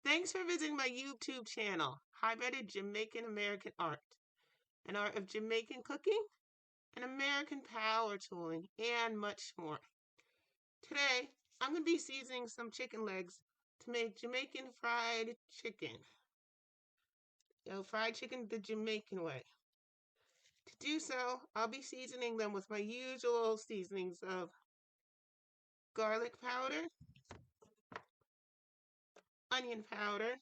Thanks for visiting my YouTube channel, highlighted Jamaican-American art, an art of Jamaican cooking, and American power tooling, and much more. Today, I'm going to be seasoning some chicken legs to make Jamaican fried chicken. Fried chicken the Jamaican way. To do so, I'll be seasoning them with my usual seasonings of garlic powder, onion powder,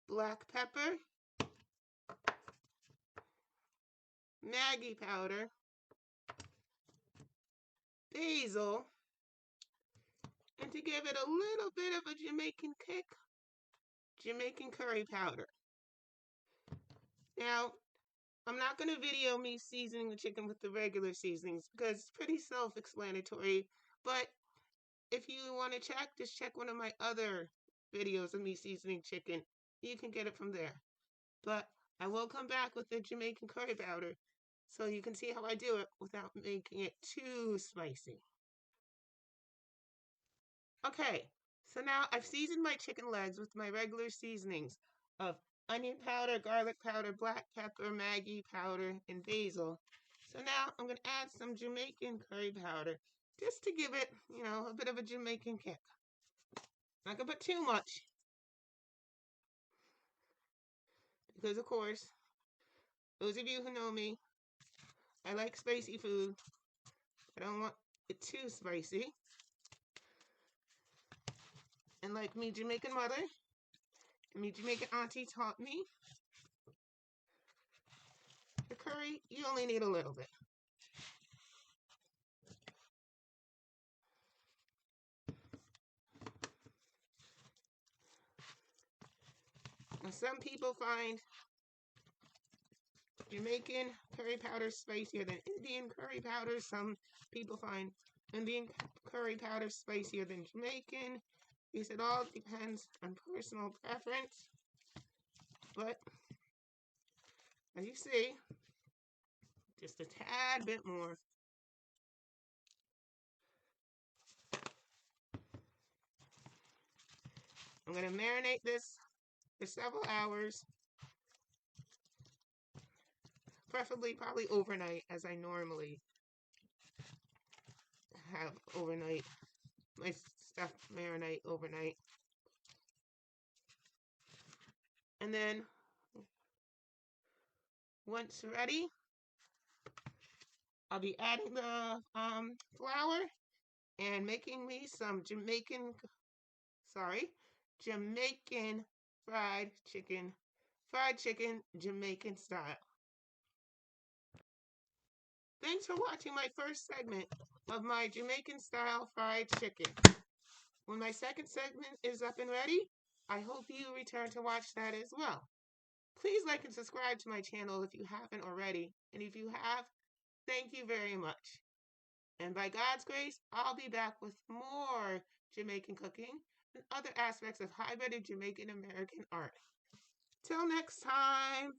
black pepper, Maggie powder, basil, and to give it a little bit of a Jamaican kick, Jamaican curry powder. Now, I'm not going to video me seasoning the chicken with the regular seasonings because it's pretty self-explanatory, but if you want to check, just check one of my other videos of me seasoning chicken. You can get it from there. But I will come back with the Jamaican curry powder so you can see how I do it without making it too spicy. Okay, so now I've seasoned my chicken legs with my regular seasonings of onion powder, garlic powder, black pepper, Maggie powder, and basil. So now I'm going to add some Jamaican curry powder just to give it, a bit of a Jamaican kick. Not going to put too much because, of course, those of you who know me, I like spicy food. I don't want it too spicy. And like me Jamaican mother and me Jamaican auntie taught me, the curry, you only need a little bit. Now, some people find Jamaican curry powder spicier than Indian curry powder. Some people find Indian curry powder spicier than Jamaican. Because it all depends on personal preference. But as you see, just a tad bit more. I'm going to marinate this for several hours. Preferably probably overnight, as I normally have overnight. My stuff marinate overnight. And then once ready, I'll be adding the flour and making me some Jamaican fried chicken Jamaican style. Thanks for watching my first segment of my Jamaican style fried chicken. When my second segment is up and ready, I hope you return to watch that as well. Please like and subscribe to my channel if you haven't already, and if you have, thank you very much. And by God's grace, I'll be back with more Jamaican cooking and other aspects of hybrid Jamaican-American art. Till next time.